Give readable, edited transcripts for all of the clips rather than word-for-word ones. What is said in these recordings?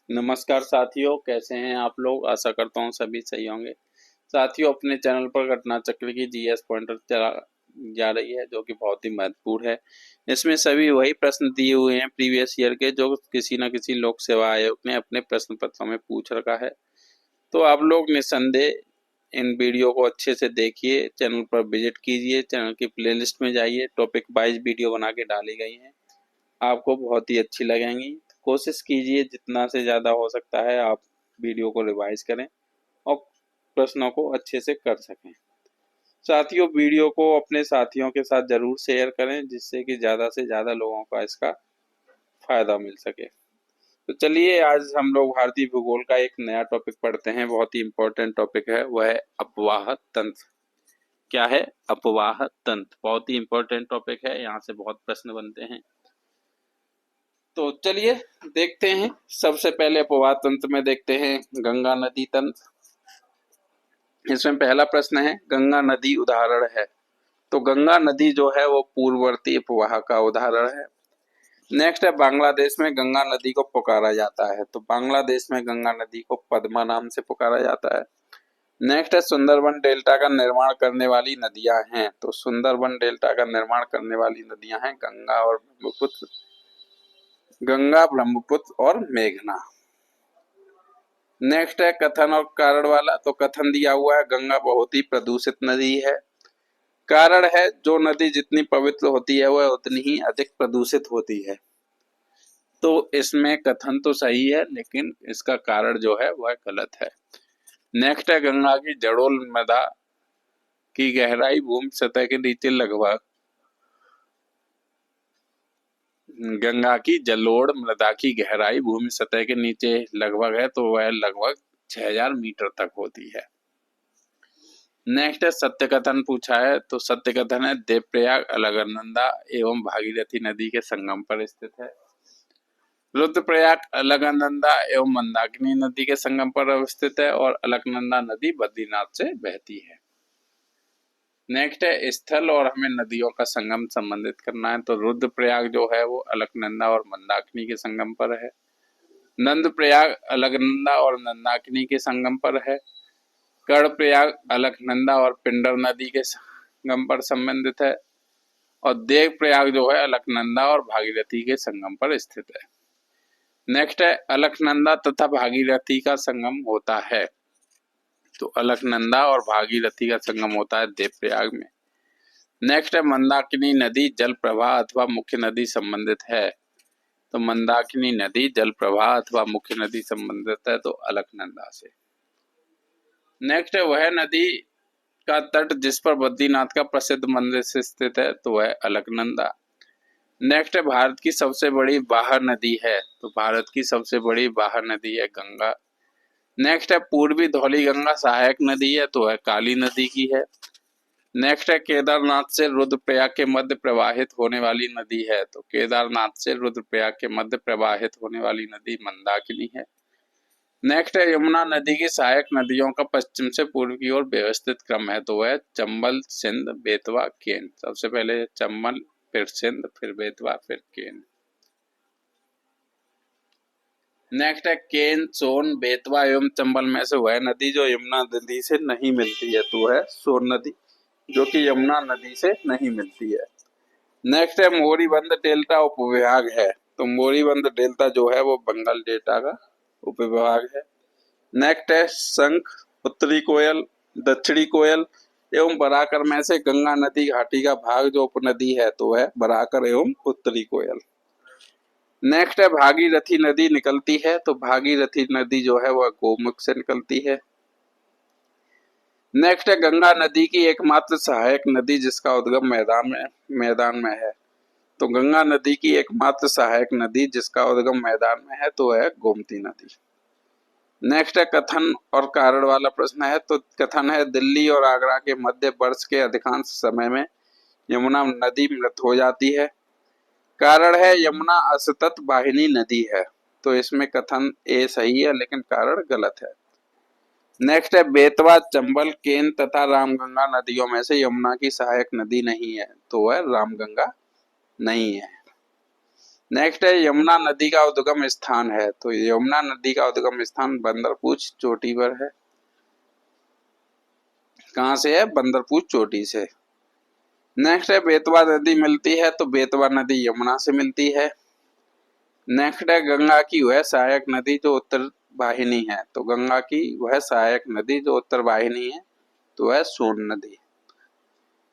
नमस्कार साथियों, कैसे हैं आप लोग। आशा करता हूँ सभी सही होंगे। साथियों, अपने चैनल पर घटना चक्र की जीएस पॉइंटर चला जा रही है, जो कि बहुत ही महत्वपूर्ण है। इसमें सभी वही प्रश्न दिए हुए हैं प्रीवियस ईयर के, जो किसी न किसी लोक सेवा आयोग ने अपने प्रश्न पत्रों में पूछ रखा है। तो आप लोग निस्संदेह इन वीडियो को अच्छे से देखिए, चैनल पर विजिट कीजिए, चैनल की प्लेलिस्ट में जाइए। टॉपिक वाइज वीडियो बना के डाली गई हैं, आपको बहुत ही अच्छी लगेंगी। कोशिश कीजिए जितना से ज़्यादा हो सकता है आप वीडियो को रिवाइज करें और प्रश्नों को अच्छे से कर सकें। साथियों, वीडियो को अपने साथियों के साथ ज़रूर शेयर करें, जिससे कि ज़्यादा से ज़्यादा लोगों का इसका फायदा मिल सके। तो चलिए, आज हम लोग भारतीय भूगोल का एक नया टॉपिक पढ़ते हैं। बहुत ही इम्पोर्टेंट टॉपिक है, वह है अपवाह तंत्र। क्या है? अपवाह तंत्र। बहुत ही इम्पोर्टेंट टॉपिक है, यहाँ से बहुत प्रश्न बनते हैं। तो चलिए देखते हैं। सबसे पहले अपवाह तंत्र में देखते हैं गंगा नदी तंत्र। इसमें पहला प्रश्न है, गंगा नदी उदाहरण है। तो गंगा नदी जो है वो पूर्ववर्ती अपवाह का उदाहरण है। नेक्स्ट है, बांग्लादेश में गंगा नदी को पुकारा जाता है। तो बांग्लादेश में गंगा नदी को पद्मा नाम से पुकारा जाता है। नेक्स्ट है, सुंदरबन डेल्टा का निर्माण करने वाली नदियां हैं। तो सुंदरबन डेल्टा का निर्माण करने वाली नदियां हैं गंगा, ब्रह्मपुत्र और मेघना। नेक्स्ट है कथन और कारण वाला। तो कथन दिया हुआ है, गंगा बहुत ही प्रदूषित नदी है। कारण है, जो नदी जितनी पवित्र होती है वह उतनी ही अधिक प्रदूषित होती है। तो इसमें कथन तो सही है, लेकिन इसका कारण जो है वह गलत है। नेक्स्ट है, गंगा की जड़ोल मृदा की गहराई भूमि सतह के नीचे लगभग गंगा की जलोढ़ मृदा की गहराई भूमि सतह के नीचे लगभग है, तो वह लगभग 6000 मीटर तक होती है। नेक्स्ट है, सत्य कथन पूछा है। तो सत्य कथन है, देवप्रयाग अलकनंदा एवं भागीरथी नदी के संगम पर स्थित है। रुद्रप्रयाग अलकनंदा एवं मंदाकिनी नदी के संगम पर अवस्थित है और अलकनंदा नदी बद्रीनाथ से बहती है। नेक्स्ट है, स्थल और हमें नदियों का संगम संबंधित करना है। तो रुद्रप्रयाग जो है वो अलकनंदा और मंदाकिनी के संगम पर है। नंदप्रयाग अलकनंदा और मंदाकिनी के संगम पर है। कर्णप्रयाग अलकनंदा और पिंडर नदी के संगम पर संबंधित है। और देवप्रयाग जो है अलकनंदा और भागीरथी के संगम पर स्थित है। नेक्स्ट है, अलकनंदा तथा भागीरथी का संगम होता है। तो अलकनंदा और भागीरथी का संगम होता है देवप्रयाग में। नेक्स्ट है, मंदाकिनी नदी जल प्रवाह अथवा मुख्य नदी संबंधित है। तो मंदाकिनी नदी जल प्रवाह अथवा मुख्य नदी संबंधित है, तो अलकनंदा से। नेक्स्ट है, वह नदी का तट जिस पर बद्रीनाथ का प्रसिद्ध मंदिर से स्थित है। तो वह अलकनंदा। नेक्स्ट है, भारत की सबसे बड़ी बाहर नदी है। तो भारत की सबसे बड़ी बाहर नदी है गंगा। नेक्स्ट है, पूर्वी धौली गंगा सहायक नदी है। तो वह काली नदी की है। नेक्स्ट है, केदारनाथ से रुद्रप्रयाग के मध्य प्रवाहित होने वाली नदी है। तो केदारनाथ से रुद्रप्रयाग के मध्य प्रवाहित होने वाली नदी मंदाकिनी है। नेक्स्ट है, यमुना नदी की सहायक नदियों का पश्चिम से पूर्व की ओर व्यवस्थित क्रम है। तो वह चंबल, सिंध, बेतवा, केन। सबसे पहले चंबल, फिर सिंध, फिर बेतवा, फिर केन। नेक्स्ट है, केन, सोन, बेतवा एवं चंबल में से वह नदी जो यमुना नदी से नहीं मिलती है। तो है सोन नदी, जो कि यमुना नदी से नहीं मिलती है। नेक्स्ट है, मोरीबंद डेल्टा उपविभाग है। तो मोरीबंद डेल्टा जो है वो बंगाल डेल्टा का उपविभाग है। नेक्स्ट है, शंख, उत्तरी कोयल, दक्षिणी कोयल एवं बराकर में से गंगा नदी घाटी का भाग जो उपनदी है, तो वह बराकर एवं उत्तरी कोयल। नेक्स्ट है, भागीरथी नदी निकलती है। तो भागीरथी नदी जो है वह गोमुख से निकलती है। नेक्स्ट है, गंगा नदी की एकमात्र सहायक नदी जिसका उद्गम मैदान में है। तो गंगा नदी की एकमात्र सहायक नदी जिसका उद्गम मैदान में है, तो है गोमती नदी। नेक्स्ट है, कथन और कारण वाला प्रश्न है। तो कथन है, दिल्ली और आगरा के मध्य वर्ष के अधिकांश समय में यमुना नदी मृत हो जाती है। कारण है, यमुना असतत वाहिनी नदी है। तो इसमें कथन ए सही है, लेकिन कारण गलत है। नेक्स्ट है, बेतवा, चंबल, केन तथा रामगंगा नदियों में से यमुना की सहायक नदी नहीं है। तो वह रामगंगा नहीं है। नेक्स्ट है यमुना नदी का उद्गम स्थान है, तो यमुना नदी का उद्गम स्थान बंदरपूछ चोटी पर है। कहाँ से है? बंदरपूछ चोटी से। नेक्स्ट है बेतवा नदी मिलती है, तो बेतवा नदी यमुना से मिलती है। नेक्स्ट है गंगा की वह सहायक नदी जो उत्तर वाहिनी है, तो गंगा की वह सहायक नदी जो उत्तर वाहिनी है तो वह सोन नदी।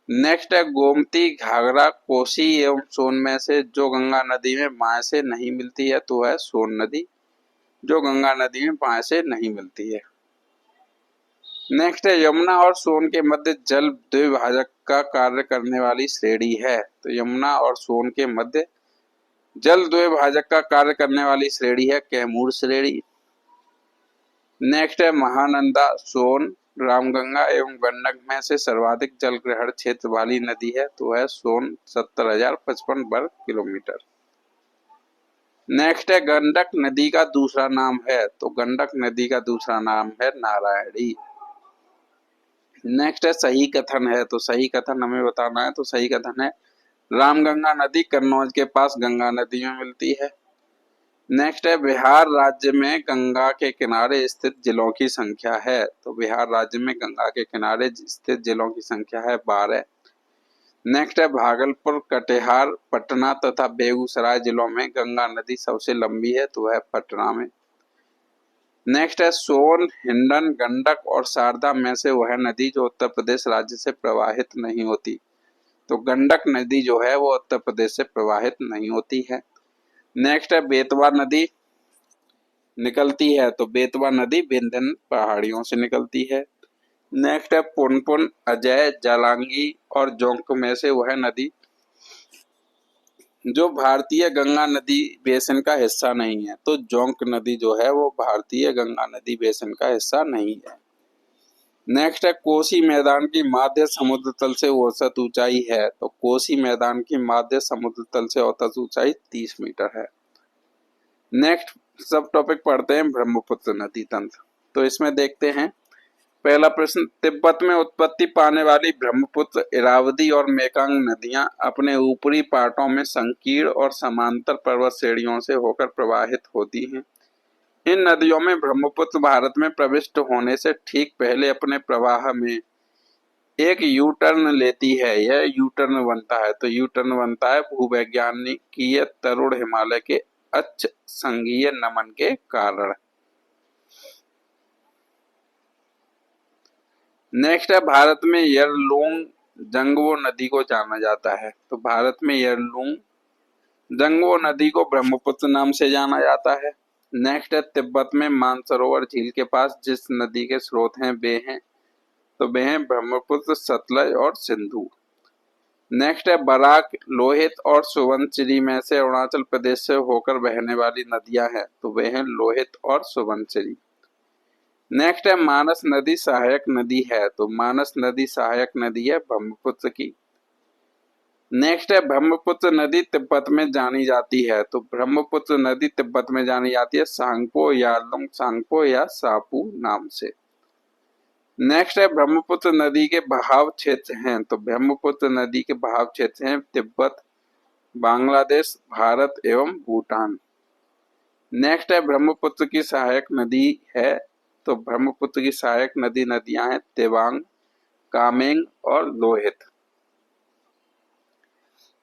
नेक्स्ट है गोमती, घाघरा, कोसी एवं सोन में से जो गंगा नदी में बाएं से नहीं मिलती है तो वह सोन नदी जो गंगा नदी में बाएं से नहीं मिलती है। नेक्स्ट है यमुना और सोन के मध्य जल द्विभाजक का कार्य करने वाली श्रेणी है, तो यमुना और सोन के मध्य जल द्विभाजक का कार्य करने वाली श्रेणी है कैमूर श्रेणी। नेक्स्ट है महानंदा, सोन, रामगंगा एवं गंडक में से सर्वाधिक जल ग्रहण क्षेत्र वाली नदी है तो वह सोन 70,055 वर्ग किलोमीटर। नेक्स्ट है गंडक नदी का दूसरा नाम है, तो गंडक नदी का दूसरा नाम है नारायणी। नेक्स्ट है सही कथन है, तो सही कथन हमें बताना है, तो सही कथन है रामगंगा नदी कन्नौज के पास गंगा नदी में मिलती है। नेक्स्ट है बिहार राज्य में गंगा के किनारे स्थित जिलों की संख्या है, तो बिहार राज्य में गंगा के किनारे स्थित जिलों की संख्या है 12। नेक्स्ट है भागलपुर, कटिहार, पटना तथा बेगूसराय जिलों में गंगा नदी सबसे लंबी है तो वह पटना में। नेक्स्ट है सोन, हिंडन, गंडक और शारदा में से वह नदी जो उत्तर प्रदेश राज्य से प्रवाहित नहीं होती, तो गंडक नदी जो है वो उत्तर प्रदेश से प्रवाहित नहीं होती है। नेक्स्ट है बेतवा नदी निकलती है, तो बेतवा नदी विंध्य पहाड़ियों से निकलती है। नेक्स्ट है पुनपुन, अजय, जालांगी और जोंक में से वह नदी जो भारतीय गंगा नदी बेसिन का हिस्सा नहीं है, तो जोंक नदी जो है वो भारतीय गंगा नदी बेसिन का हिस्सा नहीं है। नेक्स्ट है कोसी मैदान की माध्य समुद्र तल से औसत ऊंचाई है, तो कोसी मैदान की माध्य समुद्र तल से औसत ऊंचाई 30 मीटर है। नेक्स्ट सब टॉपिक पढ़ते हैं ब्रह्मपुत्र नदी तंत्र। तो इसमें देखते हैं पहला प्रश्न, तिब्बत में उत्पत्ति पाने वाली ब्रह्मपुत्र, इरावदी और मेकांग नदियां अपने ऊपरी पाटों में संकीर्ण और समांतर पर्वत श्रेणियों से होकर प्रवाहित होती हैं। इन नदियों में ब्रह्मपुत्र भारत में प्रविष्ट होने से ठीक पहले अपने प्रवाह में एक यू टर्न लेती है। यह यू टर्न बनता है, तो यू टर्न बनता है भूवैज्ञानिकीय तरुण हिमालय के अक्ष संघीय नमन के कारण। नेक्स्ट है भारत में यरलुंग जंगवो नदी को जाना जाता है, तो भारत में यरलुंग जंगवो नदी को ब्रह्मपुत्र नाम से जाना जाता है। नेक्स्ट है तिब्बत में मानसरोवर झील के पास जिस नदी के स्रोत हैं वे हैं, तो वे हैं ब्रह्मपुत्र, सतलज और सिंधु। नेक्स्ट है बराक, लोहित और सुबनसिरी में से अरुणाचल प्रदेश से होकर बहने वाली नदियां हैं, तो वे हैं लोहित और सुबनसिरी। नेक्स्ट है मानस नदी सहायक नदी है, तो मानस नदी सहायक नदी है ब्रह्मपुत्र की। नेक्स्ट है ब्रह्मपुत्र नदी तिब्बत में जानी जाती है, तो ब्रह्मपुत्र नदी तिब्बत में जानी जाती है सांगपो, यारलुंग सांगपो या सापू नाम से। नेक्स्ट है ब्रह्मपुत्र नदी के बहाव क्षेत्र हैं, तो ब्रह्मपुत्र नदी के बहाव क्षेत्र हैं तिब्बत, बांग्लादेश, भारत एवं भूटान। नेक्स्ट है ब्रह्मपुत्र की सहायक नदी है, तो ब्रह्मपुत्र की सहायक नदियां हैं तेवांग, कामेंग और लोहित।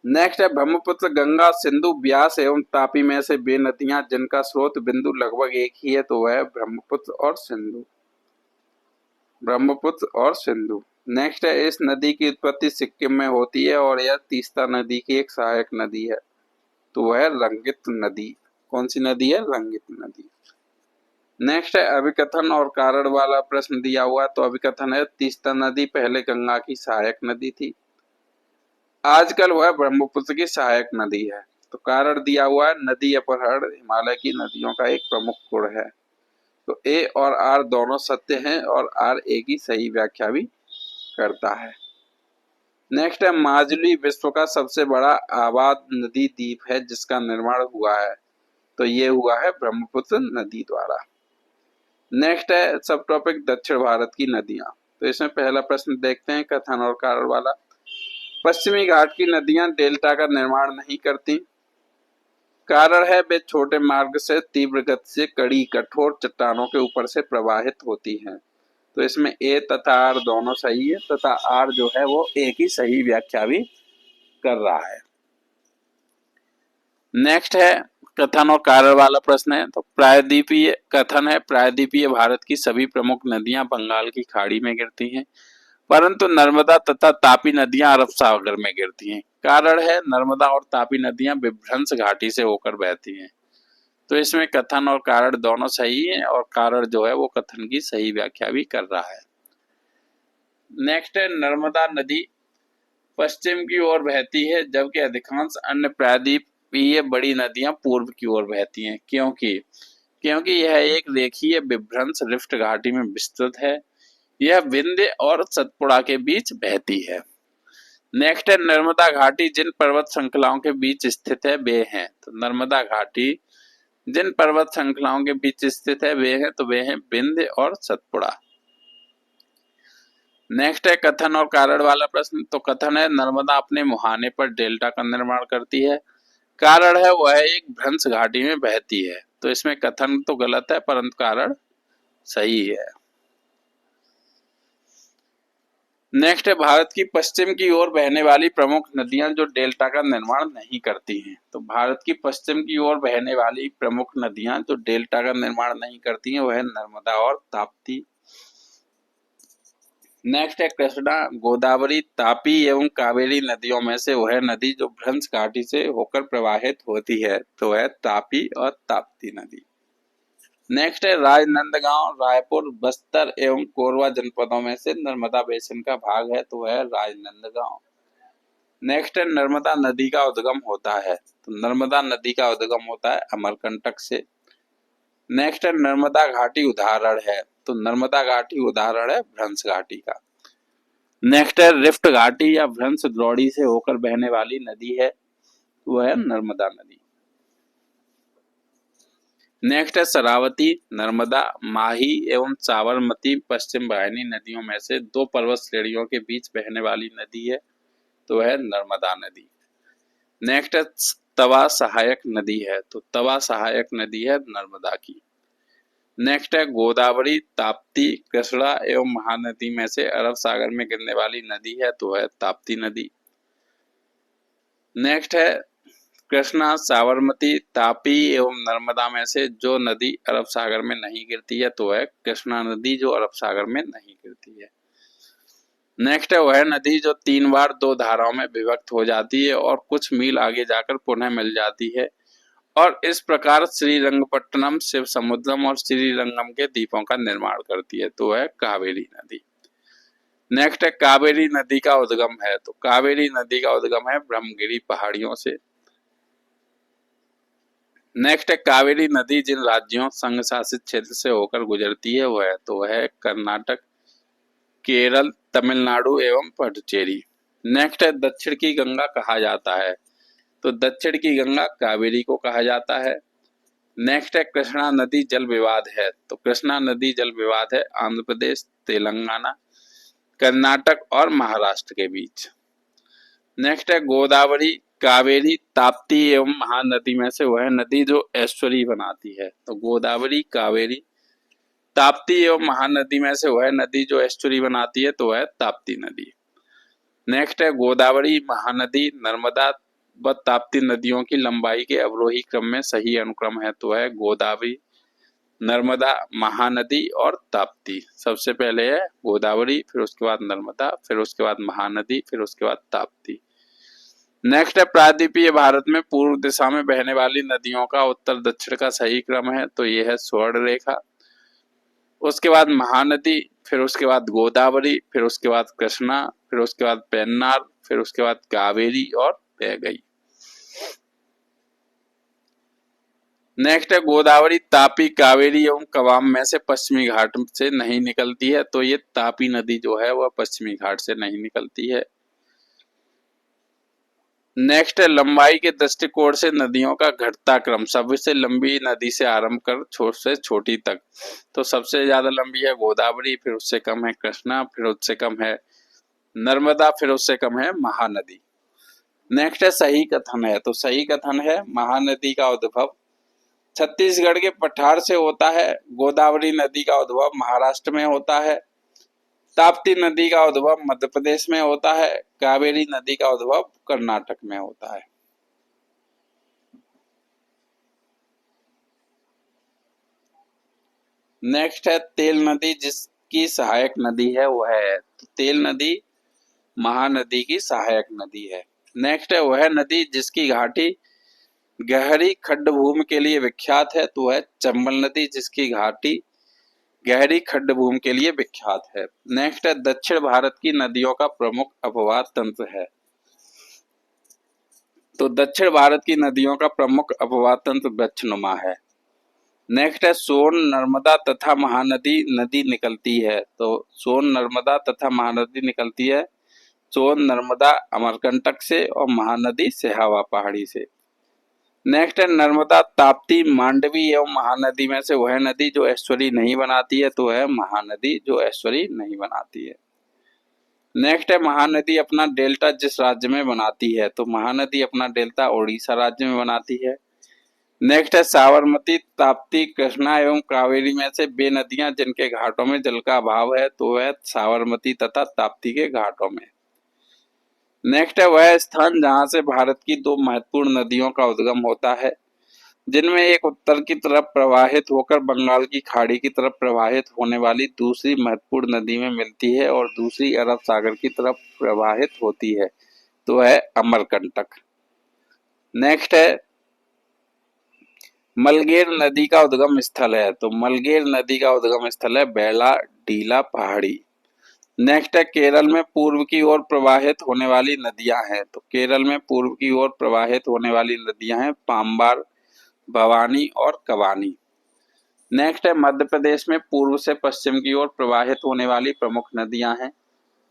नेक्स्ट है ब्रह्मपुत्र, गंगा, सिंधु, ब्यास एवं तापी में से वे नदियां जिनका स्रोत बिंदु लगभग एक ही है, तो वह ब्रह्मपुत्र और सिंधु। ब्रह्मपुत्र और सिंधु। नेक्स्ट है इस नदी की उत्पत्ति सिक्किम में होती है और यह तीस्ता नदी की एक सहायक नदी है, तो वह रंगित नदी। कौन सी नदी है? रंगित नदी। नेक्स्ट है अभिकथन और कारण वाला प्रश्न दिया हुआ, तो अभिकथन है तीस्ता नदी पहले गंगा की सहायक नदी थी, आजकल वह ब्रह्मपुत्र की सहायक नदी है। तो कारण दिया हुआ है नदी अपहरण हिमालय की नदियों का एक प्रमुख गुण है, तो ए और आर दोनों सत्य हैं और आर ए की सही व्याख्या भी करता है। नेक्स्ट है माजुली विश्व का सबसे बड़ा आबाद नदी द्वीप है जिसका निर्माण हुआ है, तो ये हुआ है ब्रह्मपुत्र नदी द्वारा। नेक्स्ट है सब टॉपिक दक्षिण भारत की नदियां। तो इसमें पहला प्रश्न देखते हैं कथन और कारण वाला। पश्चिमी घाट की नदियां डेल्टा का निर्माण नहीं करती। कारण है वे छोटे मार्ग से तीव्र गति से कड़ी कठोर चट्टानों के ऊपर से प्रवाहित होती हैं। तो इसमें ए तथा आर दोनों सही है तथा आर जो है वो ए की सही व्याख्या भी कर रहा है। नेक्स्ट है कथन और कारण वाला प्रश्न है। तो प्रायद्वीपीय कथन है, प्रायद्वीपीय भारत की सभी प्रमुख नदियां बंगाल की खाड़ी में गिरती हैं, परंतु नर्मदा तथा तापी नदियां अरब सागर में गिरती हैं। कारण है नर्मदा और तापी नदियां विभ्रंश घाटी से होकर बहती हैं। तो इसमें कथन और कारण दोनों सही हैं और कारण जो है वो कथन की सही व्याख्या भी कर रहा है। नेक्स्ट है नर्मदा नदी पश्चिम की ओर बहती है जबकि अधिकांश अन्य प्रायद्वीपीय बड़ी नदियां पूर्व की ओर बहती हैं। क्योंकि यह एक रेखीय विभ्रंश रिफ्ट घाटी में विस्तृत है। यह विंध्य और सतपुड़ा के बीच बहती है। नेक्स्ट है नर्मदा घाटी जिन पर्वत श्रृंखलाओं के बीच स्थित है वे हैं। तो नर्मदा घाटी जिन पर्वत श्रृंखलाओं के बीच स्थित है वे हैं, तो वे हैं विंध्य और सतपुड़ा। नेक्स्ट है कथन और कारण वाला प्रश्न। तो कथन है नर्मदा अपने मुहाने पर डेल्टा का निर्माण करती है। कारण है वह एक भ्रंश घाटी में बहती है। तो इसमें कथन तो गलत है परंतु कारण सही है। नेक्स्ट है भारत की पश्चिम की ओर बहने वाली प्रमुख नदियां जो डेल्टा का निर्माण नहीं करती हैं। तो भारत की पश्चिम की ओर बहने वाली प्रमुख नदियां जो डेल्टा का निर्माण नहीं करती हैं वह है नर्मदा और ताप्ती। नेक्स्ट है कृष्णा, गोदावरी, तापी एवं कावेरी नदियों में से वह नदी जो भ्रंश घाटी से होकर प्रवाहित होती है तो है तापी और ताप्ती नदी। नेक्स्ट है राजनांदगांव, रायपुर, बस्तर एवं कोरबा जनपदों में से नर्मदा बेसिन का भाग है तो है राजनांदगांव। नेक्स्ट है नर्मदा नदी का उद्गम होता है। तो नर्मदा नदी का उद्गम होता है अमरकंटक से। नेक्स्ट है नर्मदा घाटी उदाहरण है। तो नर्मदा घाटी उदाहरण है भ्रंश घाटी का। नेक्स्ट है रिफ्ट घाटी या भ्रंश द्रोणी से होकर बहने वाली नदी है, वह है नर्मदा नदी। नेक्स्ट है शरावती, नर्मदा, माही एवं साबरमती पश्चिम वाहिनी नदियों में से दो पर्वत श्रेणियों के बीच बहने वाली नदी है, तो वह है नर्मदा नदी। नेक्स्ट है तवा सहायक नदी है। तो तवा सहायक नदी है नर्मदा की। नेक्स्ट है गोदावरी, ताप्ती, कृष्णा एवं महानदी में से अरब सागर में गिरने वाली नदी है तो है ताप्ती नदी। नेक्स्ट है कृष्णा, साबरमती, तापी एवं नर्मदा में से जो नदी अरब सागर में नहीं गिरती है तो है कृष्णा नदी जो अरब सागर में नहीं गिरती है। नेक्स्ट है वह नदी जो 3 बार 2 धाराओं में विभक्त हो जाती है और कुछ मील आगे जाकर पुनः मिल जाती है और इस प्रकार श्रीरंगपट्टनम, शिव समुद्रम और श्रीरंगम के द्वीपों का निर्माण करती है तो है कावेरी नदी। नेक्स्ट है कावेरी नदी का उद्गम है। तो कावेरी नदी का उद्गम है ब्रह्मगिरी पहाड़ियों से। नेक्स्ट है कावेरी नदी जिन राज्यों संघ शासित क्षेत्र से होकर गुजरती है वह है, तो वह है कर्नाटक, केरल, तमिलनाडु एवं पुडुचेरी। नेक्स्ट है दक्षिण की गंगा कहा जाता है। तो दक्षिण की गंगा कावेरी को कहा जाता है। नेक्स्ट है कृष्णा नदी जल विवाद है। तो कृष्णा नदी जल विवाद है आंध्र प्रदेश, तेलंगाना, कर्नाटक और महाराष्ट्र के बीच। नेक्स्ट है गोदावरी, कावेरी, ताप्ती एवं महानदी में से वह नदी जो एस्चुरी बनाती है। तो गोदावरी, कावेरी, ताप्ती एवं महानदी में से वह नदी जो एस्चुरी बनाती है तो वह ताप्ती नदी। नेक्स्ट है गोदावरी, महानदी, नर्मदा व ताप्ती नदियों की लंबाई के अवरोही क्रम में सही अनुक्रम है तो है गोदावरी, नर्मदा, महानदी और ताप्ती। सबसे पहले है गोदावरी, फिर उसके बाद नर्मदा, फिर उसके बाद महानदी, फिर उसके बाद ताप्ती। नेक्स्ट है प्रायद्वीपीय भारत में पूर्व दिशा में बहने वाली नदियों का उत्तर दक्षिण का सही क्रम है तो यह है स्वर्ण रेखा। उसके बाद महानदी, फिर उसके बाद गोदावरी, फिर उसके बाद कृष्णा, फिर उसके बाद पेन्नार, फिर उसके बाद कावेरी और वैगई। नेक्स्ट है गोदावरी, तापी, कावेरी एवं कवाम में से पश्चिमी घाट से नहीं निकलती है तो ये तापी नदी जो है वह पश्चिमी घाट से नहीं निकलती है। नेक्स्ट है लंबाई के दृष्टिकोण से नदियों का घटता क्रम, सबसे लंबी नदी से आरंभ कर छोट से छोटी तक। तो सबसे ज्यादा लंबी है गोदावरी, फिर उससे कम है कृष्णा, फिर उससे कम है नर्मदा, फिर उससे कम है महानदी। नेक्स्ट है सही कथन है, तो सही कथन है महानदी का उद्भव छत्तीसगढ़ के पठार से होता है, गोदावरी नदी का उद्भव महाराष्ट्र में होता है, ताप्ती नदी का उद्भव मध्य प्रदेश में होता है, कावेरी नदी का उद्भव कर्नाटक में होता है। नेक्स्ट है तेल नदी जिसकी सहायक नदी है वह है, तो तेल नदी महानदी की सहायक नदी है। नेक्स्ट है वह नदी जिसकी घाटी गहरी खड्ड भूमि के लिए विख्यात है, तो है चंबल नदी जिसकी घाटी गहरी खड्ड भूमि के लिए विख्यात है। नेक्स्ट है दक्षिण भारत की नदियों का प्रमुख अपवाद तंत्र है, तो दक्षिण भारत की नदियों का प्रमुख अपवाद तंत्र वृक्षनुमा है। नेक्स्ट है सोन नर्मदा तथा महानदी नदी निकलती है, तो सोन नर्मदा तथा महानदी निकलती है सोन नर्मदा अमरकंटक से और महानदी सिहावा पहाड़ी से। नेक्स्ट है नर्मदा ताप्ती मांडवी एवं महानदी में से वह नदी जो ऐश्वरी नहीं बनाती है, तो है महानदी जो ऐश्वरी नहीं बनाती है। नेक्स्ट है महानदी अपना डेल्टा जिस राज्य में बनाती है, तो महानदी अपना डेल्टा उड़ीसा राज्य में बनाती है। नेक्स्ट है साबरमती ताप्ती कृष्णा एवं कावेरी में से वे नदियां जिनके घाटों में जल का अभाव है, तो वह साबरमती तथा ताप्ती के घाटों में। नेक्स्ट है वह स्थान जहां से भारत की दो महत्वपूर्ण नदियों का उद्गम होता है, जिनमें एक उत्तर की तरफ प्रवाहित होकर बंगाल की खाड़ी की तरफ प्रवाहित होने वाली दूसरी महत्वपूर्ण नदी में मिलती है और दूसरी अरब सागर की तरफ प्रवाहित होती है, तो है अमरकंटक। नेक्स्ट है मलगेर नदी का उद्गम स्थल है, तो मलगेर नदी का उद्गम स्थल है बेला डीला पहाड़ी। नेक्स्ट है केरल में पूर्व की ओर प्रवाहित होने वाली नदियां हैं, तो केरल में पूर्व की ओर प्रवाहित होने वाली नदियां हैं पाम्बार, भवानी और कवानी। नेक्स्ट है मध्य प्रदेश में पूर्व से पश्चिम की ओर प्रवाहित होने वाली प्रमुख नदियां हैं,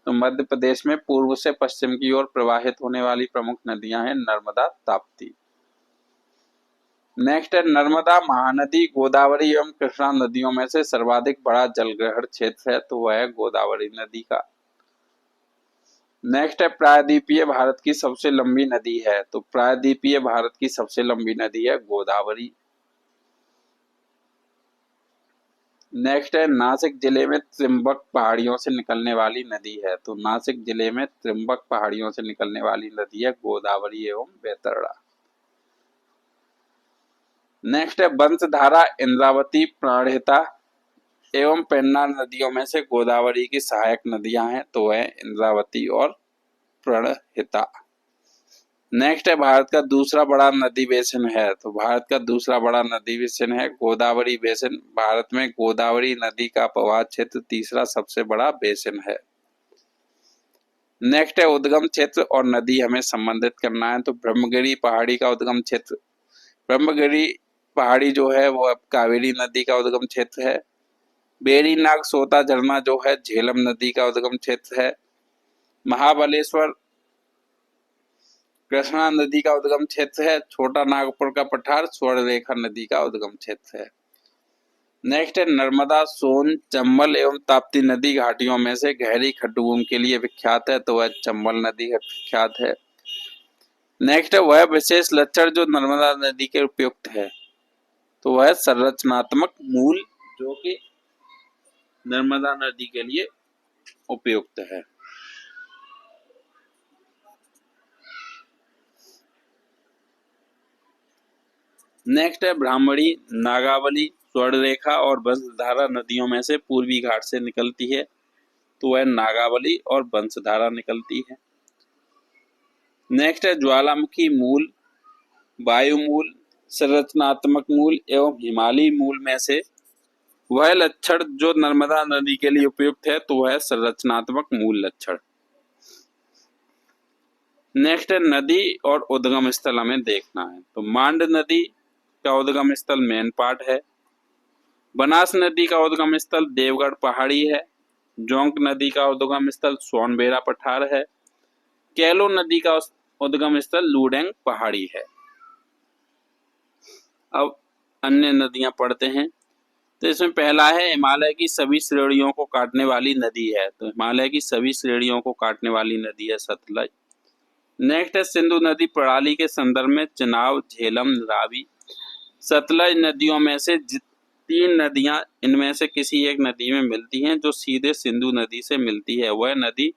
तो मध्य प्रदेश में पूर्व से पश्चिम की ओर प्रवाहित होने वाली प्रमुख नदियां हैं नर्मदा ताप्ती। नेक्स्ट है नर्मदा महानदी गोदावरी एवं कृष्णा नदियों में से सर्वाधिक बड़ा जलग्रहण क्षेत्र है, तो वह है गोदावरी नदी का। नेक्स्ट है प्रायद्वीपीय भारत की सबसे लंबी नदी है, तो प्रायद्वीपीय भारत की सबसे लंबी नदी है गोदावरी। नेक्स्ट है नासिक जिले में त्रिम्बक पहाड़ियों से निकलने वाली नदी है, तो नासिक जिले में त्रिम्बक पहाड़ियों से निकलने वाली नदी है गोदावरी एवं बैतरणी। नेक्स्ट है वंशधारा इंद्रावती प्राणहिता एवं पेन्नार नदियों में से गोदावरी की सहायक नदियां हैं, तो वह इंद्रावती और प्रणहिता। नेक्स्ट है भारत का दूसरा बड़ा नदी बेसिन है, तो भारत का दूसरा बड़ा नदी बेसिन है गोदावरी बेसिन। भारत में गोदावरी नदी का अपवाद क्षेत्र तीसरा सबसे बड़ा बेसिन है। नेक्स्ट है उद्गम क्षेत्र और नदी हमें संबंधित करना है, तो ब्रह्मगिरी पहाड़ी का उद्गम क्षेत्र, ब्रह्मगिरी पहाड़ी जो है वो अब कावेरी नदी का उद्गम क्षेत्र है। बेरी नाग सोता झरना जो है झेलम नदी का उद्गम क्षेत्र है। महाबलेश्वर कृष्णा नदी का उद्गम क्षेत्र है। छोटा नागपुर का पठार स्वर्णरेखा नदी का उद्गम क्षेत्र है। नेक्स्ट है नर्मदा सोन चंबल एवं ताप्ती नदी घाटियों में से गहरी खड्डभूमि के लिए विख्यात है, तो वह चंबल नदी विख्यात है। नेक्स्ट है वह विशेष लक्षण जो नर्मदा नदी के उपयुक्त है, तो वह संरचनात्मक मूल जो कि नर्मदा नदी के लिए उपयुक्त है। नेक्स्ट है ब्राह्मणी, नागावली, स्वर्णरेखा और वंशधारा नदियों में से पूर्वी घाट से निकलती है, तो वह नागावली और वंशधारा निकलती है। नेक्स्ट है ज्वालामुखी मूल, वायुमूल, संरचनात्मक मूल एवं हिमालयी मूल में से वह लक्षण जो नर्मदा नदी के लिए उपयुक्त है, तो वह संरचनात्मक मूल लक्षण। नेक्स्ट है नदी और उद्गम स्थल हमें देखना है, तो मांड नदी का उद्गम स्थल मैनपाट है। बनास नदी का उद्गम स्थल देवगढ़ पहाड़ी है। जोंक नदी का उद्गम स्थल सोनबेरा पठार है। कैलो नदी का उद्गम स्थल लूडेंग पहाड़ी है। अब अन्य नदियां पढ़ते हैं, तो इसमें पहला है हिमालय की सभी श्रेणियों को काटने वाली नदी है, तो हिमालय की सभी श्रेणियों को काटने वाली नदी है सतलज। नेक्स्ट है सिंधु नदी प्रणाली के संदर्भ में चेनाब, झेलम, रावी, सतलज नदियों में से 3 नदियां इनमें से किसी एक नदी में मिलती हैं जो सीधे सिंधु नदी से मिलती है। वह नदी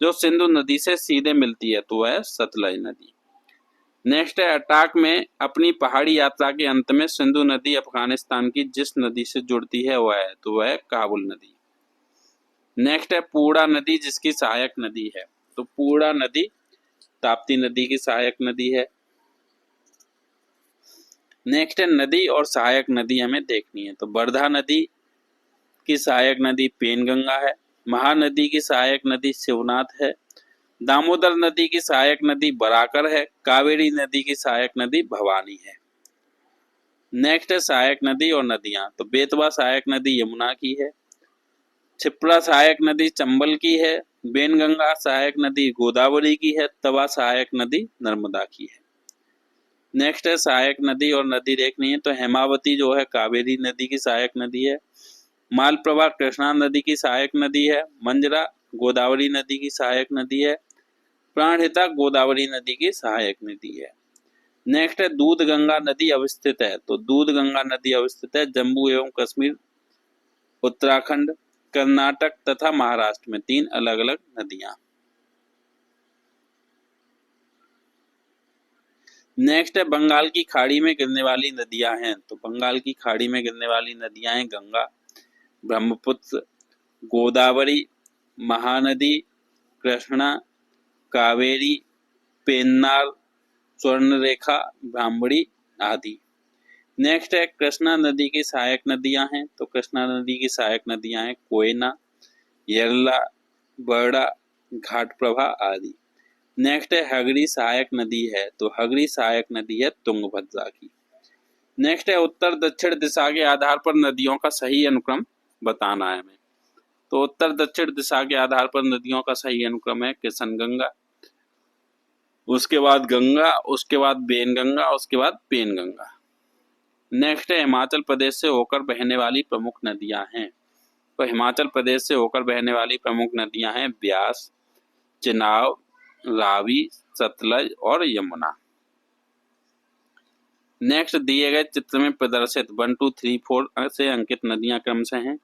जो सिंधु नदी से सीधे मिलती है तो वह सतलज नदी। नेक्स्ट है अटाक में अपनी पहाड़ी यात्रा के अंत में सिंधु नदी अफगानिस्तान की जिस नदी से जुड़ती है वह है तो वह काबुल नदी। नेक्स्ट है पूर्णा नदी जिसकी सहायक नदी है, तो पूर्णा नदी ताप्ती नदी की सहायक नदी है। नेक्स्ट है नदी और सहायक नदी हमें देखनी है, तो वर्धा नदी की सहायक नदी पेनगंगा है, महानदी की सहायक नदी शिवनाथ है, दामोदर नदी की सहायक नदी बराकर है, कावेरी नदी की सहायक नदी भवानी है। नेक्स्ट है सहायक नदी और नदियां, तो बेतवा सहायक नदी यमुना की है, छिप्रा सहायक नदी चंबल की है, बेनगंगा सहायक नदी गोदावरी की है, तवा सहायक नदी नर्मदा की है। नेक्स्ट है सहायक नदी और नदी देखनी है, तो हेमावती जो है कावेरी नदी की सहायक नदी है, मालप्रभा कृष्णा नदी की सहायक नदी है, मंजरा गोदावरी नदी की सहायक नदी है, प्राणहिता गोदावरी नदी की सहायक नदी है। नेक्स्ट है दूध गंगा नदी अवस्थित है, तो दूध गंगा नदी अवस्थित है जम्मू एवं कश्मीर, उत्तराखंड, कर्नाटक तथा महाराष्ट्र में 3 अलग अलग नदियां। नेक्स्ट है बंगाल की खाड़ी में गिरने वाली नदियां हैं, तो बंगाल की खाड़ी में गिरने वाली नदियां हैं गंगा, ब्रह्मपुत्र, गोदावरी, महानदी, कृष्णा, कावेरी, पेन्नार, स्वर्णरेखा, ब्राह्मणी आदि। नेक्स्ट है कृष्णा नदी की सहायक नदियां हैं, तो कृष्णा नदी की सहायक नदियां हैं कोयना, येरला, बरडा, घाटप्रभा आदि। नेक्स्ट है हगरी सहायक नदी है, तो हगरी सहायक नदी है तुंगभद्रा की। नेक्स्ट है उत्तर दक्षिण दिशा के आधार पर नदियों का सही अनुक्रम बताना है हमें, तो उत्तर दक्षिण दिशा के आधार पर नदियों का सही अनुक्रम है किशनगंगा, उसके बाद गंगा, उसके बाद बेनगंगा, उसके बाद पेनगंगा। नेक्स्ट है हिमाचल प्रदेश से होकर बहने वाली प्रमुख नदियां हैं, तो हिमाचल प्रदेश से होकर बहने वाली प्रमुख नदियां हैं ब्यास, चेनाब, रावी, सतलज और यमुना। नेक्स्ट दिए गए चित्र में प्रदर्शित 1 2 3 4 से अंकित नदियां क्रम से हैं,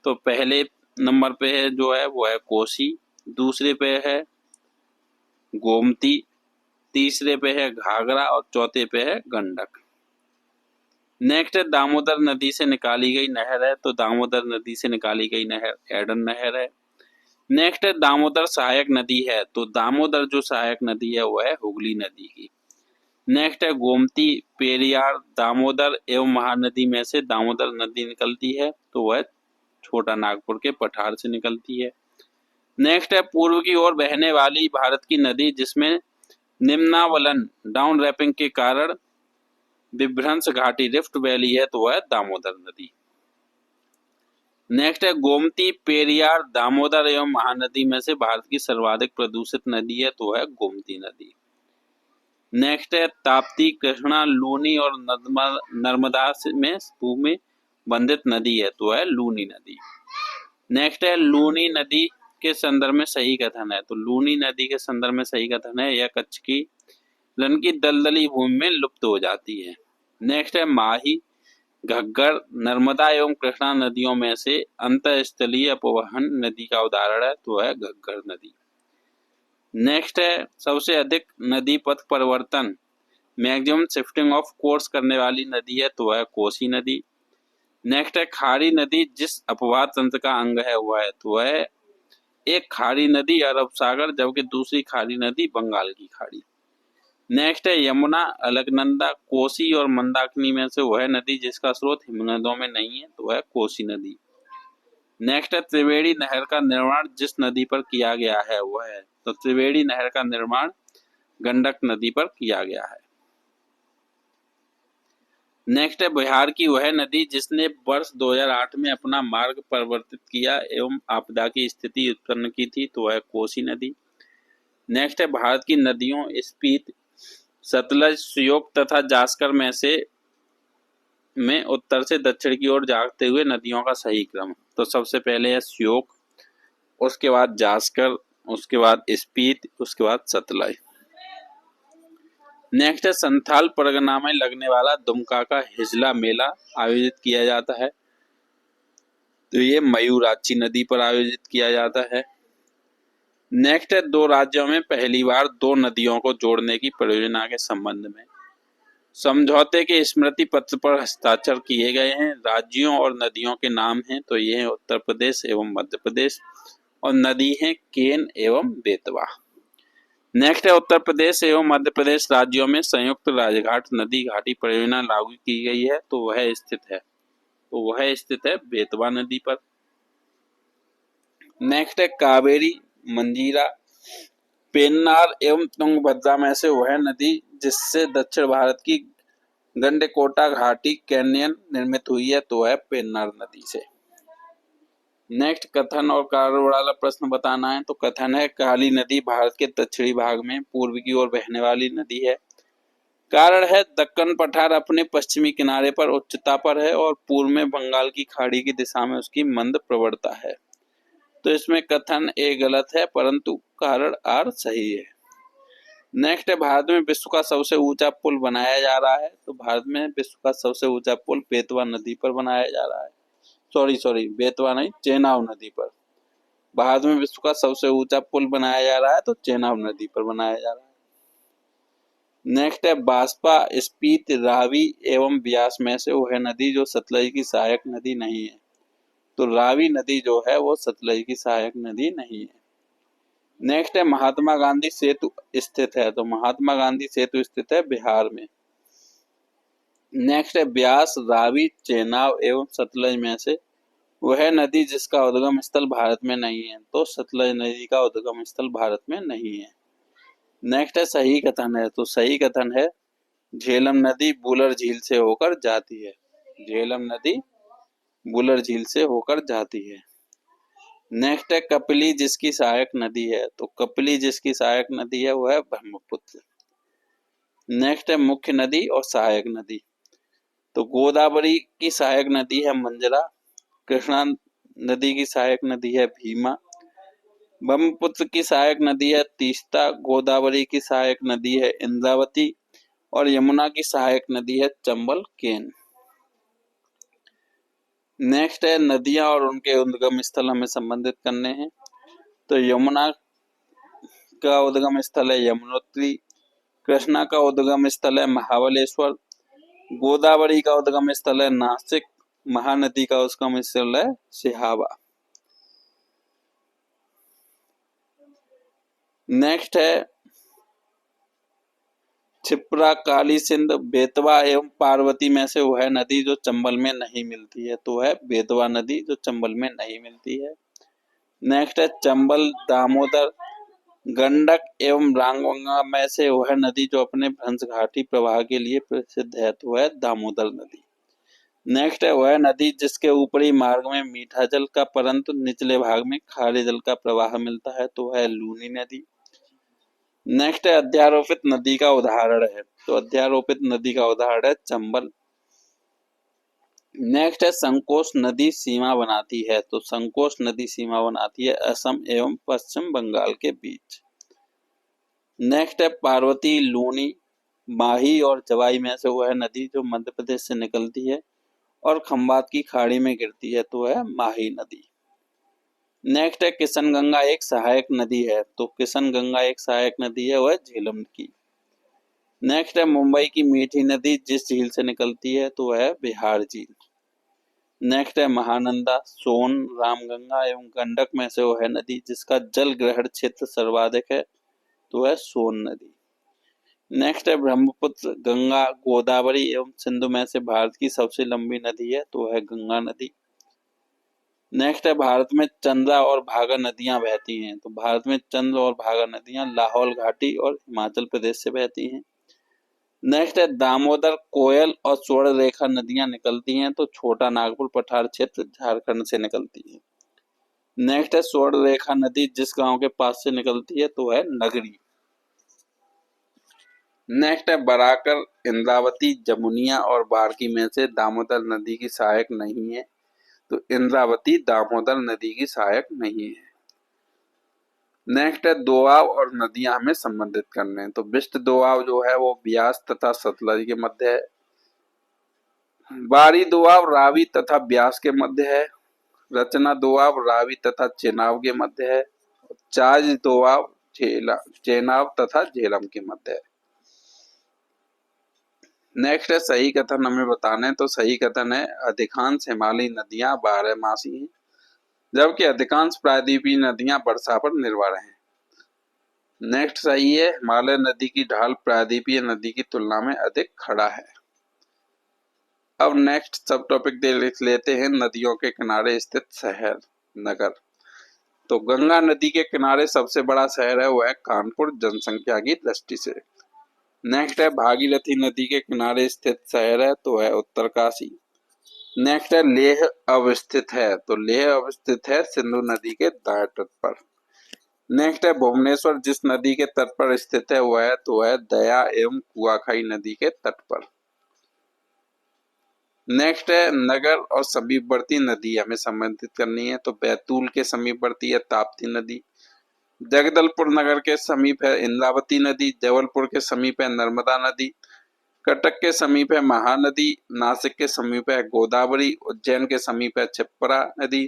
तो पहले नंबर पे है जो है वो है कोसी, दूसरे पे है गोमती, तीसरे पे है घाघरा और चौथे पे है गंडक। नेक्स्ट है दामोदर नदी से निकाली गई नहर है, तो दामोदर नदी से निकाली गई नहर एडन नहर है। नेक्स्ट है दामोदर सहायक नदी है, तो दामोदर जो सहायक नदी है वह है हुगली नदी की। नेक्स्ट है गोमती, पेरियार, दामोदर एवं महानदी में से दामोदर नदी निकलती है, तो वह छोटा नागपुर के पठार से निकलती है। नेक्स्ट है पूर्व की ओर बहने वाली भारत की नदी जिसमें निम्नावलन डाउन रैपिंग के कारण विभ्रंश घाटी रिफ्ट वैली है, तो वह दामोदर नदी। नेक्स्ट है गोमती, पेरियार, दामोदर एवं महानदी में से भारत की सर्वाधिक प्रदूषित नदी है, तो वह गोमती नदी। नेक्स्ट है ताप्ती, कृष्णा, लूनी और नर्मदा में भूमि बंधित नदी है, तो वह लूनी नदी। नेक्स्ट है लूनी नदी के संदर्भ में सही कथन है, तो लूनी नदी के संदर्भ में सही कथन है यह कच्छ की लन की दलदली भूमि में लुप्त हो जाती है। नेक्स्ट है माही, घग्गर, नर्मदा एवं कृष्णा नदियों में से अंतःस्थलीय अपवहन नदी का उदाहरण है, तो है घग्गर नदी। नेक्स्ट है सबसे अधिक नदी पथ परिवर्तन मैक्सिमम शिफ्टिंग ऑफ कोर्स करने वाली नदी है, तो है कोसी नदी। नेक्स्ट है खारी नदी जिस अपवाद तंत्र का अंग है वह है, तो वह एक खारी नदी अरब सागर जबकि दूसरी खारी नदी बंगाल की खाड़ी। नेक्स्ट है यमुना, अलकनंदा, कोसी और मंदाकिनी में से वह नदी जिसका स्रोत हिमनदों में नहीं है, तो वह कोसी नदी। नेक्स्ट है त्रिवेणी नहर का निर्माण जिस नदी पर किया गया है वह है, तो त्रिवेणी नहर का निर्माण गंडक नदी पर किया गया है। नेक्स्ट है बिहार की वह नदी जिसने वर्ष 2008 में अपना मार्ग परिवर्तित किया एवं आपदा की स्थिति उत्पन्न की थी, तो वह कोसी नदी। नेक्स्ट है भारत की नदियों स्पीत, सतलज, श्योक तथा जास्कर में उत्तर से दक्षिण की ओर जाते हुए नदियों का सही क्रम, तो सबसे पहले है श्योक, उसके बाद जास्कर, उसके बाद स्पीत, उसके बाद सतलज। नेक्स्ट है संथाल परगना में लगने वाला दुमका का हिजला मेला आयोजित किया जाता है, तो ये मयूराक्षी नदी पर आयोजित किया जाता है। नेक्स्ट है दो राज्यों में पहली बार दो नदियों को जोड़ने की परियोजना के संबंध में समझौते के स्मृति पत्र पर हस्ताक्षर किए गए हैं। राज्यों और नदियों के नाम हैं, तो ये है उत्तर प्रदेश एवं मध्य प्रदेश, और नदी है केन एवं बेतवा। नेक्स्ट है उत्तर प्रदेश एवं मध्य प्रदेश राज्यों में संयुक्त राजघाट नदी घाटी परियोजना लागू की गई है, तो वह स्थित है बेतवा नदी पर। नेक्स्ट है कावेरी, मंजीरा, पेन्नार एवं तुंगभद्रा में से वह नदी जिससे दक्षिण भारत की गंडकोटा घाटी कैनियन निर्मित हुई है, तो वह पेन्नार नदी से। नेक्स्ट कथन और कारण वाला प्रश्न बताना है, तो कथन है काली नदी भारत के दक्षिणी भाग में पूर्व की ओर बहने वाली नदी है। कारण है दक्कन पठार अपने पश्चिमी किनारे पर उच्चता पर है और पूर्व में बंगाल की खाड़ी की दिशा में उसकी मंद प्रवणता है, तो इसमें कथन ए गलत है परंतु कारण आर सही है। नेक्स्ट है भारत में विश्व का सबसे ऊंचा पुल बनाया जा रहा है, तो भारत में विश्व का सबसे ऊंचा पुल बेतवा नदी पर बनाया जा रहा है। सॉरी बेतवा नहीं, चेनाब नदी पर। भारत में विश्व का सबसे ऊंचा पुल बनाया जा रहा है, तो चेनाब नदी पर बनाया जा रहा है। नेक्स्ट है बास्पा, स्पीत, रावी एवं ब्यास में से वह नदी जो सतलज की सहायक नदी नहीं है, तो रावी नदी जो है वो सतलज की सहायक नदी नहीं है। नेक्स्ट है महात्मा गांधी सेतु स्थित है, तो महात्मा गांधी सेतु स्थित है बिहार में। नेक्स्ट है ब्यास, रावी, चेनाब एवं सतलज में से वह नदी जिसका उद्गम स्थल भारत में नहीं है, तो सतलज नदी का उद्गम स्थल भारत में नहीं है। नेक्स्ट है सही कथन है, तो सही कथन है झेलम नदी बुलर झील से होकर जाती है। झेलम नदी बुलर झील से होकर जाती है। नेक्स्ट है कपिली जिसकी सहायक नदी है, तो कपिली जिसकी सहायक नदी है वह है ब्रह्मपुत्र। नेक्स्ट है मुख्य नदी और सहायक नदी, तो गोदावरी की सहायक नदी है मंजरा, कृष्णा नदी की सहायक नदी है भीमा, ब्रह्मपुत्र की सहायक नदी है तीस्ता, गोदावरी की सहायक नदी है इंद्रावती और यमुना की सहायक नदी है चंबल केन। नेक्स्ट है नदियां और उनके उद्गम स्थल हमें संबंधित करने हैं, तो यमुना का उद्गम स्थल है यमुनोत्री, कृष्णा का उद्गम स्थल है महाबलेश्वर, गोदावरी का उद्गम स्थल है नासिक, महानदी का उद्गम स्थल है सिहावा। नेक्स्ट है छिप्रा, काली सिंध, बेतवा एवं पार्वती में से वह नदी जो चंबल में नहीं मिलती है, तो है बेतवा नदी जो चंबल में नहीं मिलती है। नेक्स्ट है चंबल, दामोदर, गंडक एवं रामगंगा में से वह नदी जो अपने भ्रंश घाटी प्रवाह के लिए प्रसिद्ध है, तो है दामोदर नदी। नेक्स्ट है वह नदी जिसके ऊपरी मार्ग में मीठा जल का परंतु निचले भाग में खारे जल का प्रवाह मिलता है, तो है लूनी नदी। नेक्स्ट है अध्यारोपित नदी का उदाहरण है, तो अध्यारोपित नदी का उदाहरण है चंबल। नेक्स्ट है संकोच नदी सीमा बनाती है, तो संकोच नदी सीमा बनाती है असम एवं पश्चिम बंगाल के बीच। नेक्स्ट है पार्वती, लूनी, माही और जवाई में से वह नदी जो मध्य प्रदेश से निकलती है और खंबात की खाड़ी में गिरती है, तो है माही नदी। नेक्स्ट है किशन गंगा एक सहायक नदी है, तो किशन गंगा एक सहायक नदी है वह झेलम की। नेक्स्ट है मुंबई की मीठी नदी जिस झील से निकलती है, तो वह बिहार झील। नेक्स्ट है महानंदा, सोन, रामगंगा एवं गंडक में से वह नदी जिसका जल ग्रहण क्षेत्र सर्वाधिक है, तो है सोन नदी। नेक्स्ट है ब्रह्मपुत्र, गंगा, गोदावरी एवं सिंधु में से भारत की सबसे लंबी नदी है, तो है गंगा नदी। नेक्स्ट है भारत में चंद्रा और भागा नदियां बहती हैं, तो भारत में चंद्र और भागा नदियां लाहौल घाटी और हिमाचल प्रदेश से बहती हैं। नेक्स्ट है दामोदर, कोयल और स्वर्ण रेखा नदियां निकलती हैं, तो छोटा नागपुर पठार क्षेत्र झारखंड से निकलती है। नेक्स्ट है स्वर्ण रेखा नदी जिस गांव के पास से निकलती है, तो है नगरी। नेक्स्ट है बराकर, इंद्रावती, जमुनिया और बारकी में से दामोदर नदी की सहायक नहीं है, तो इंद्रावती दामोदर नदी की सहायक नहीं है। नेक्स्ट है दोआब और नदियां हमें संबंधित करने हैं। तो बिस्ट दोआब जो है वो ब्यास तथा सतलज के मध्य है। बारी दोआब रावी तथा ब्यास के मध्य है। रचना दोआब रावी तथा चेनाब के मध्य है। चाज दोआब चेनाब तथा झेलम के मध्य है। नेक्स्ट है सही कथन हमें बताने। तो सही कथन है अधिकांश हिमालयी नदियां बारहमासी हैं, जबकि अधिकांश प्रायद्वीपीय नदियां वर्षा पर निर्भर हैं। नेक्स्ट सही है हिमालय नदी की ढाल प्रायद्वीपीय नदी की तुलना में अधिक खड़ा है। अब नेक्स्ट सब टॉपिक देख लेते हैं नदियों के किनारे स्थित शहर नगर। तो गंगा नदी के किनारे सबसे बड़ा शहर है वह है कानपुर जनसंख्या की दृष्टि से। नेक्स्ट है भागीरथी नदी के किनारे स्थित शहर है तो है उत्तरकाशी। नेक्स्ट है लेह अवस्थित है। तो लेह अवस्थित है सिंधु नदी के दाएं तट पर। नेक्स्ट है भुवनेश्वर जिस नदी के तट पर स्थित है वह तो है दया एवं कुआखाई नदी के तट पर। नेक्स्ट है नगर और समीपवर्ती नदी हमें संबंधित करनी है। तो बैतूल के समीपवर्ती है ताप्ती नदी। जगदलपुर नगर के समीप है इंद्रावती नदी। जबलपुर के समीप है नर्मदा नदी। कटक के समीप है महानदी। नासिक के समीप है गोदावरी। उज्जैन के समीप है छिप्रा नदी।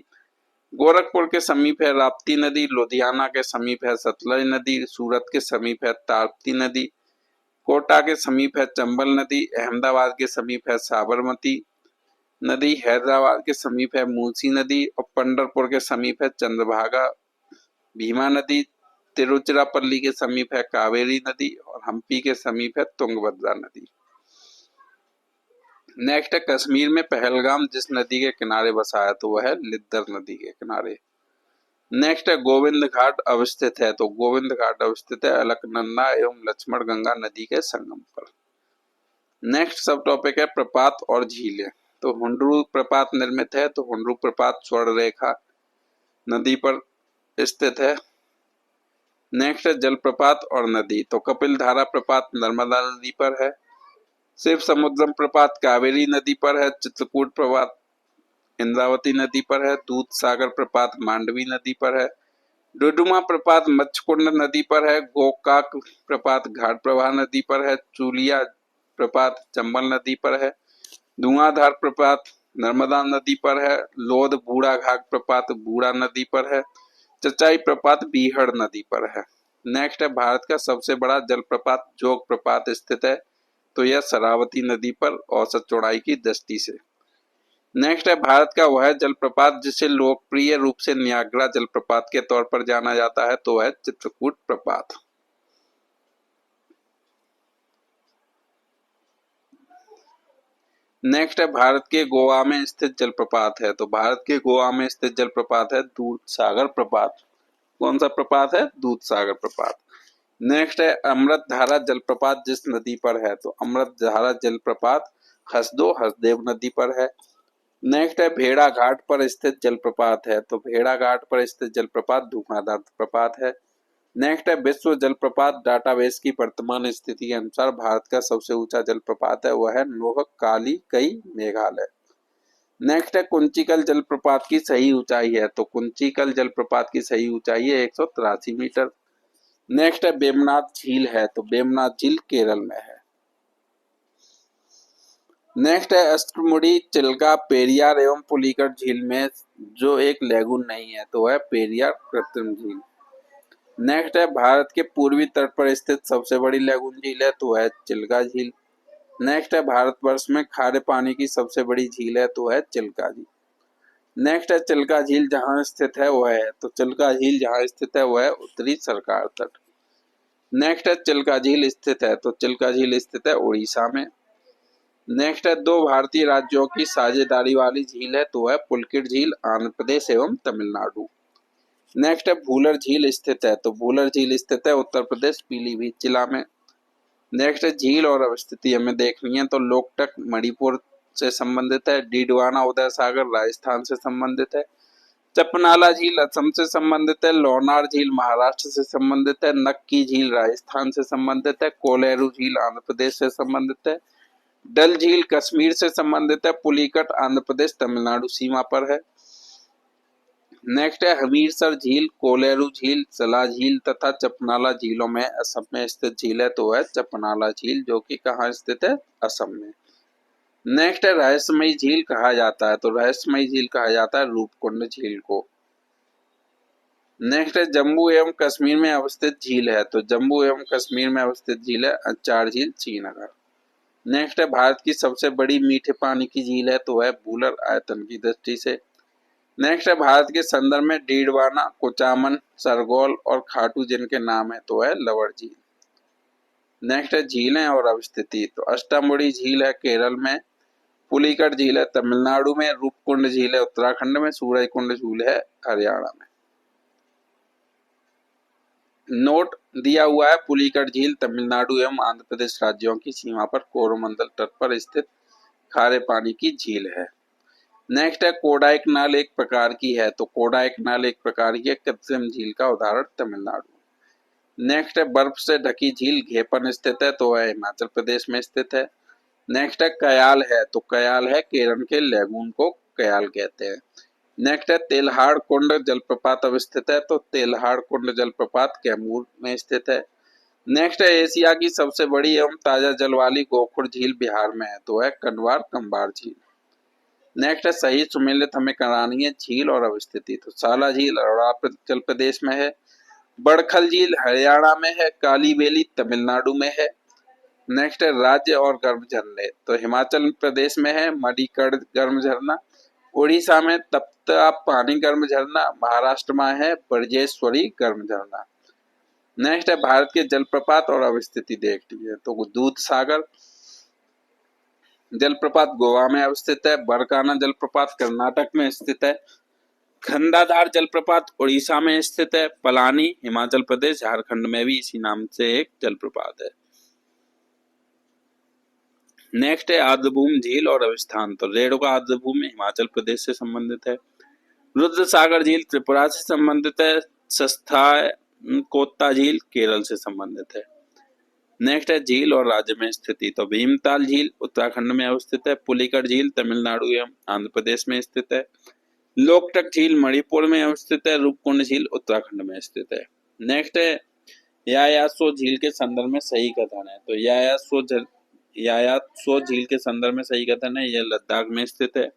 गोरखपुर के समीप है राप्ती नदी। लुधियाना के समीप है सतलज नदी। सूरत के समीप है ताप्ती नदी। कोटा के समीप है चंबल नदी। अहमदाबाद के समीप है साबरमती नदी। हैदराबाद के समीप है मूसी नदी। और पंढरपुर के समीप है चंद्रभागा भीमा नदी। तिरुचिरापल्ली के समीप है कावेरी नदी। और हम्पी के समीप है तुंगभद्रा नदी। नेक्स्ट है कश्मीर में पहलगाम जिस नदी के किनारे बसा है तो वह है लिद्दर नदी के किनारे। नेक्स्ट है गोविंद घाट अवस्थित है। तो गोविंद घाट अवस्थित है अलकनंदा एवं लक्ष्मण गंगा नदी के संगम पर। नेक्स्ट सब टॉपिक है प्रपात और झीलें। तो हुंडरू प्रपात निर्मित है। तो हुंडरू प्रपात स्वर्ण रेखा नदी पर स्थित है। नेक्स्ट है जलप्रपात और नदी। तो कपिल धारा प्रपात नर्मदा नदी पर है। शिव समुद्रम प्रपात कावेरी नदी पर है। चित्रकूट प्रपात इंद्रावती नदी पर है। दूध सागर प्रपात मांडवी नदी पर है। डुडुमा प्रपात मच्छकुंड नदी पर है। गोकाक प्रपात घाट प्रवाह नदी पर है। चूलिया प्रपात चंबल नदी पर है। धुआंधार प्रपात नर्मदा नदी पर है। लोध बूढ़ा घाट प्रपात बूढ़ा नदी पर है। चचाई प्रपात बीहड़ नदी पर है। नेक्स्ट है भारत का सबसे बड़ा जलप्रपात जोग प्रपात स्थित है। तो यह शरावती नदी पर औसत चौड़ाई की दृष्टि से। नेक्स्ट है भारत का वह जलप्रपात जिसे लोकप्रिय रूप से न्याग्रा जलप्रपात के तौर पर जाना जाता है तो वह चित्रकूट प्रपात। नेक्स्ट है भारत के गोवा में स्थित जलप्रपात है। तो भारत के गोवा में स्थित जलप्रपात है दूध सागर प्रपात। कौन सा प्रपात है? दूध सागर प्रपात। नेक्स्ट है अमृत धारा जलप्रपात जिस नदी पर है। तो अमृत धारा जलप्रपात हसदो हसदेव नदी पर है। नेक्स्ट है भेड़ा घाट पर स्थित जलप्रपात है। तो भेड़ा घाट पर स्थित जलप्रपात धुआंधार प्रपात है। नेक्स्ट है विश्व जलप्रपात डाटाबेस की वर्तमान स्थिति के अनुसार भारत का सबसे ऊंचा जलप्रपात है वह है नोहक काली कई मेघालय। नेक्स्ट है कुंचिकल जलप्रपात की सही ऊंचाई है। तो कुंचिकल जलप्रपात की सही ऊंचाई है 183 मीटर। नेक्स्ट है बेमनाथ झील है। तो बेमनाथ झील केरल में है। नेक्स्ट है अष्टमुड़ी चिल्का पेरियार एवं पुलिकट झील में जो एक लैगून नहीं है तो वह पेरियार कृत्रिम झील। नेक्स्ट है भारत के पूर्वी तट पर स्थित सबसे बड़ी लैगून झील है तो वह चिल्का झील। नेक्स्ट है भारतवर्ष में खारे पानी की सबसे बड़ी झील है तो वह चिल्का झील। नेक्स्ट है चिल्का झील जहां स्थित है वह है। तो चिल्का झील जहां स्थित है वह उत्तरी सरकार तट। नेक्स्ट है चिल्का झील स्थित है। तो चिल्का झील स्थित है उड़ीसा में। नेक्स्ट है दो भारतीय राज्यों की साझेदारी वाली झील है तो वह पुलकिट झील आंध्र प्रदेश एवं तमिलनाडु। नेक्स्ट है भूलर झील स्थित है। तो भूलर झील स्थित है उत्तर प्रदेश पीलीभीत जिला में। नेक्स्ट है झील और अवस्थिति हमें देखनी है। तो लोकटक मणिपुर से संबंधित है। डीडवाना उदय सागर राजस्थान से संबंधित है। चपनाला झील असम से संबंधित है। लोनार झील महाराष्ट्र से संबंधित है। नक्की झील राजस्थान से संबंधित है। कोलेरू झील आंध्र प्रदेश से संबंधित है। डल झील कश्मीर से संबंधित है। पुलिकट आंध्र प्रदेश तमिलनाडु सीमा पर है। नेक्स्ट है हमीरसर झील, कोलेरू झील, सला झील तथा चपनाला झीलों में असम में स्थित झील है तो है चपनाला झील, जो कि कहाँ स्थित है, असम में। नेक्स्ट है रहस्यमयी झील कहा जाता है, तो रहस्यमयी झील कहा जाता है रूपकुंड झील को। नेक्स्ट है जम्मू एवं कश्मीर में अवस्थित झील है, तो जम्मू एवं कश्मीर में अवस्थित झील है अंचार झील, श्रीनगर। नेक्स्ट है भारत की सबसे बड़ी मीठे पानी की झील है, तो है वूलर आयतन की दृष्टि से। नेक्स्ट है भारत के संदर्भ में डीडवाना, कुचामन, सरगोल और खाटू जिनके नाम है, तो है लवण झील। नेक्स्ट है झीलें और अवस्थिति, तो अष्टमुड़ी झील है केरल में, पुलिकट झील है तमिलनाडु में, रूपकुंड झील है उत्तराखंड में, सूरजकुंड झील है हरियाणा में। नोट दिया हुआ है पुलिकट झील तमिलनाडु एवं आंध्र प्रदेश राज्यों की सीमा पर कोरोमंडल तट पर स्थित खारे पानी की झील है। नेक्स्ट है कोडाइकनाल एक प्रकार की है, तो कोडाइकनाल एक प्रकार की कृत्रिम झील का उदाहरण तमिलनाडु। नेक्स्ट है बर्फ से ढकी झील घेपन स्थित है, तो है हिमाचल प्रदेश में स्थित है। नेक्स्ट है कयाल है, तो कयाल है केरल के लेगून को कयाल कहते हैं। नेक्स्ट है तेल्हाड़ कुंड जलप्रपात अवस्थित है, तो तेल्हाड़ कुंड जलप्रपात कैमूर में स्थित है। नेक्स्ट है एशिया की सबसे बड़ी एवं ताजा जल वाली गोखुर झील बिहार में है, तो है कनवार कंबार झील। नेक्स्ट है सही सुमेलित हमें करानी है झील और अवस्थिति, तो साला झील अरुणाचल प्रदेश में है, बड़खल झील हरियाणा में है, काली बेली तमिलनाडु में है। नेक्स्ट है राज्य और गर्म झरने, तो हिमाचल प्रदेश में है मणिकर्ण गर्म झरना, उड़ीसा में तप्ता पानी गर्म झरना, महाराष्ट्र में है ब्रजेश्वरी गर्म झरना। नेक्स्ट है भारत के जलप्रपात और अवस्थिति देख लीजिए, तो दूध सागर जलप्रपात गोवा में अवस्थित है, बरकाना जलप्रपात कर्नाटक में स्थित है, खंडाधार जलप्रपात उड़ीसा में स्थित है, पलानी हिमाचल प्रदेश झारखंड में भी इसी नाम से एक जलप्रपात है। नेक्स्ट है आर्द्रभूमि झील और अवस्थान, तो रेणुका आर्द्रभूमि हिमाचल प्रदेश से संबंधित है, रुद्र सागर झील त्रिपुरा से संबंधित है, सस्था कोत्ता झील केरल से संबंधित है। नेक्स्ट है झील और राज्य में स्थिति, तो भीमताल झील उत्तराखंड में अवस्थित है, पुलिकट झील तमिलनाडु एवं आंध्र प्रदेश में स्थित है, लोकटक झील मणिपुर में अवस्थित है, रूपकुंड झील उत्तराखंड में स्थित है। नेक्स्ट है यायासो झील के संदर्भ में सही कथन है, तो यायासो झील के संदर्भ में सही कथन है, यह लद्दाख में स्थित है।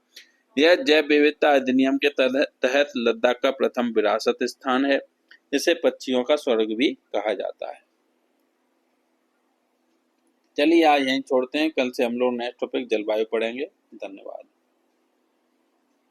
यह जैव विविधता अधिनियम के तहत लद्दाख का प्रथम विरासत स्थान है, इसे पक्षियों का स्वर्ग भी कहा जाता है। चलिए आज यहीं छोड़ते हैं, कल से हम लोग नेक्स्ट टॉपिक जलवायु पढ़ेंगे। धन्यवाद।